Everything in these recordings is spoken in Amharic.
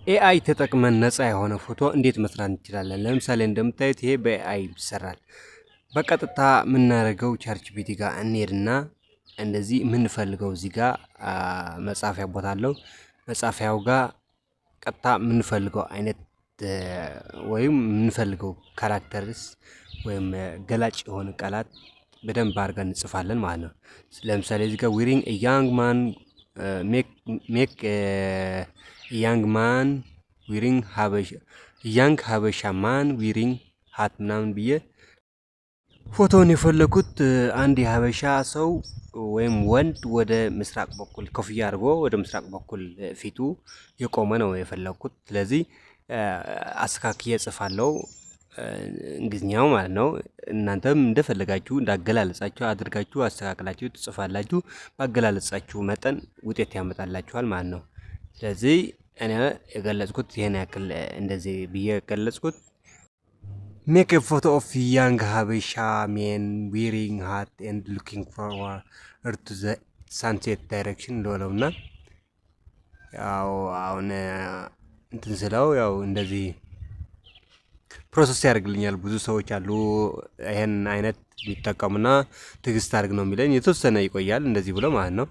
ኤአይ ተጠቅመን ነፃ የሆነ ፎቶ እንዴት መስራት እንችላለን? ለምሳሌ እንደምታዩት ይሄ በኤአይ ይሰራል። በቀጥታ የምናደርገው ቻትጂፒቲ ጋር እንሄድና እንደዚህ የምንፈልገው እዚህ ጋር መጻፊያ ቦታ አለው። መጻፊያው ጋር ቀጥታ የምንፈልገው አይነት ወይም የምንፈልገው ካራክተርስ ወይም ገላጭ የሆነ ቃላት በደንብ አድርገን እንጽፋለን ማለት ነው። ለምሳሌ እዚህ ጋር ዊሪንግ ያንግ ማን ሜክ ያንግ ማን ዊሪንግ ሀበሻ ያንግ ሀበሻ ማን ዊሪንግ ሀት ምናምን ብዬ ፎቶውን የፈለኩት አንድ የሀበሻ ሰው ወይም ወንድ ወደ ምስራቅ በኩል ኮፍያ አድርጎ ወደ ምስራቅ በኩል ፊቱ የቆመ ነው የፈለኩት። ስለዚህ አስተካክዬ እጽፋለሁ እንግሊዝኛው ማለት ነው። እናንተም እንደፈለጋችሁ እንዳገላለጻችሁ አድርጋችሁ አስተካክላችሁ ትጽፋላችሁ። ባገላለጻችሁ መጠን ውጤት ያመጣላችኋል ማለት ነው። ስለዚህ እኔ የገለጽኩት ይሄን ያክል እንደዚህ ብዬ የገለጽኩት ሜክ ኤ ፎቶ ኦፍ ያንግ ሀበሻ ሜን ዊሪንግ ሃት ኤንድ ሉኪንግ ፎርዋርድ ቱ ዘ ሳንሴት ዳይሬክሽን ልበለውና ያው አሁን እንትን ስለው ያው እንደዚህ ፕሮሰስ ያደርግልኛል። ብዙ ሰዎች አሉ ይሄን አይነት ሊጠቀሙና ትዕግስት አድርግ ነው የሚለኝ። የተወሰነ ይቆያል እንደዚህ ብሎ ማለት ነው።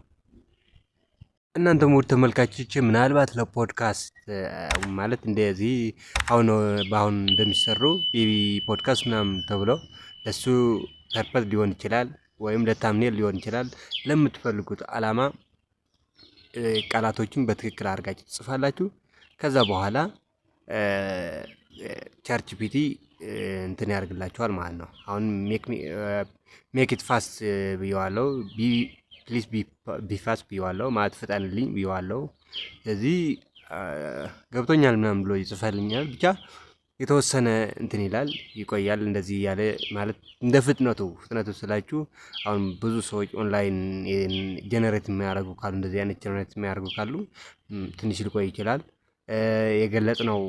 እናንተም ውድ ተመልካቾች ምናልባት ለፖድካስት ማለት እንደዚህ በአሁን እንደሚሰሩ ፖድካስት ምናምን ተብሎ ለሱ ፐርፐዝ ሊሆን ይችላል ወይም ለታምኔል ሊሆን ይችላል። ለምትፈልጉት አላማ ቃላቶችን በትክክል አድርጋችሁ ትጽፋላችሁ። ከዛ በኋላ ቻትጂፒቲ እንትን ያደርግላችኋል ማለት ነው። አሁን ሜክ ኢት ፋስት ብየዋለው፣ ፕሊዝ ቢ ፋስት ብየዋለው ማለት ፍጠንልኝ ብየዋለው። ስለዚህ ገብቶኛል ምናምን ብሎ ይጽፈልኛል። ብቻ የተወሰነ እንትን ይላል ይቆያል። እንደዚህ እያለ ማለት እንደ ፍጥነቱ ስላችሁ አሁን ብዙ ሰዎች ኦንላይን ጀነሬት የሚያደርጉ ካሉ እንደዚህ አይነት ጀነሬት የሚያደርጉ ካሉ ትንሽ ሊቆይ ይችላል። የገለጽነው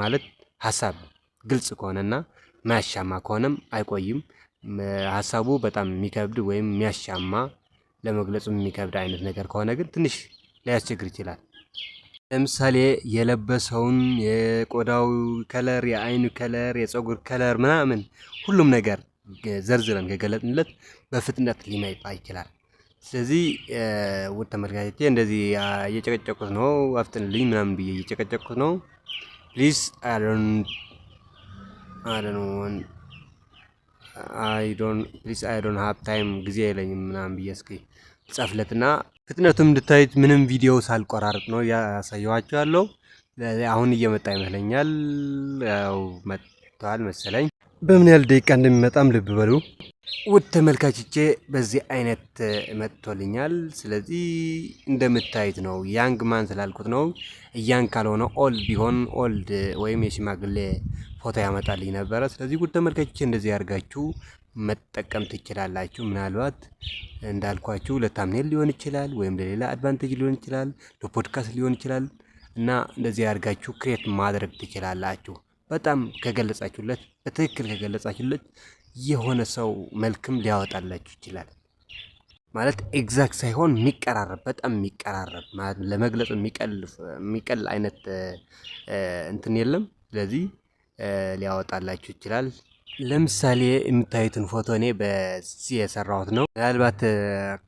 ማለት ሀሳብ ግልጽ ከሆነና ማያሻማ ከሆነም አይቆይም። ሀሳቡ በጣም የሚከብድ ወይም የሚያሻማ ለመግለጽ የሚከብድ አይነት ነገር ከሆነ ግን ትንሽ ሊያስቸግር ይችላል። ለምሳሌ የለበሰውን የቆዳው ከለር፣ የአይኑ ከለር፣ የፀጉር ከለር ምናምን ሁሉም ነገር ዘርዝረን ከገለጥንለት በፍጥነት ሊመጣ ይችላል። ስለዚህ ውድ ተመልካቾቼ እንደዚህ እየጨቀጨቁት ነው፣ አፍጥንልኝ ምናምን ብዬ እየጨቀጨቁት ነው። ፕሊዝ አይ ዶንት ሃቭ ታይም ጊዜ የለኝም ምናምን ብዬ እስኪ ጻፍለትና ፍጥነቱም እንድታዩት ምንም ቪዲዮ ሳልቆራርጥ ነው ያሳየኋችሁ ያለው። አሁን እየመጣ ይመስለኛል። ያው መጥቷል መሰለኝ። በምን ያህል ደቂቃ እንደሚመጣም ልብ በሉ ውድ ተመልካቾቼ። በዚህ አይነት መጥቶልኛል። ስለዚህ እንደምታዩት ነው። ያንግ ማን ስላልኩት ነው። ያንግ ካልሆነ ኦልድ ቢሆን ኦልድ ወይም የሽማግሌ ፎቶ ያመጣልኝ ነበረ። ስለዚህ ውድ ተመልካቾቼ እንደዚህ አድርጋችሁ መጠቀም ትችላላችሁ። ምናልባት እንዳልኳችሁ ለታምኔል ሊሆን ይችላል ወይም ለሌላ አድቫንቴጅ ሊሆን ይችላል፣ ለፖድካስት ሊሆን ይችላል እና እንደዚህ አድርጋችሁ ክሬት ማድረግ ትችላላችሁ። በጣም ከገለጻችሁለት በትክክል ከገለጻችሁለት የሆነ ሰው መልክም ሊያወጣላችሁ ይችላል። ማለት ኤግዛክት ሳይሆን የሚቀራረብ በጣም የሚቀራረብ ማለት ለመግለጽ የሚቀል አይነት እንትን የለም። ስለዚህ ሊያወጣላችሁ ይችላል። ለምሳሌ የምታዩትን ፎቶ እኔ በዚህ የሰራሁት ነው። ምናልባት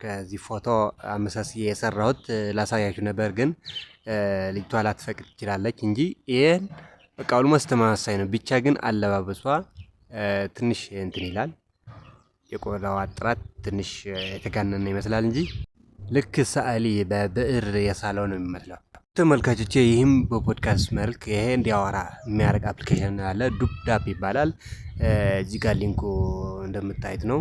ከዚህ ፎቶ አመሳስዬ የሰራሁት ላሳያችሁ ነበር፣ ግን ልጅቷ ላትፈቅድ ትችላለች እንጂ ይሄን በቃ ኦልሞስት ተመሳሳይ ነው። ብቻ ግን አለባበሷ ትንሽ እንትን ይላል። የቆዳዋ ጥራት ትንሽ የተጋነነ ይመስላል እንጂ ልክ ሰዓሊ በብዕር የሳለው ነው የሚመስለው። ተመልካቾቼ ይህም በፖድካስት መልክ ይሄ እንዲያወራ የሚያደርግ አፕሊኬሽን አለ። ዱፕዳፕ ይባላል። እዚህ ጋር ሊንኩ እንደምታዩት ነው።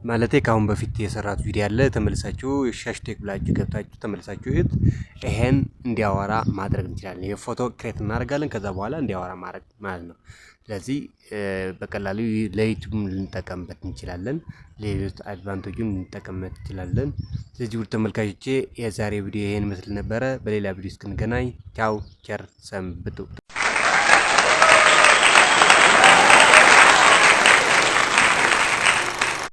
ማለቴ ከአሁን በፊት የሰራት ቪዲዮ አለ። ተመልሳችሁ ሻሽቴክ ብላችሁ ገብታችሁ ተመልሳችሁ ይሄን እንዲያወራ ማድረግ እንችላለን። የፎቶ ክሬት እናደርጋለን። ከዛ በኋላ እንዲያወራ ማድረግ ማለት ነው። ስለዚህ በቀላሉ ለዩቲዩብ ልንጠቀምበት እንችላለን። ሌሎች አድቫንቴጁን ልንጠቀምበት እንችላለን። ስለዚህ ውድ ተመልካቾቼ የዛሬ ቪዲዮ ይሄን መስል ነበረ። በሌላ ቪዲዮ እስክንገናኝ ቻው፣ ቸር ሰንብቱ።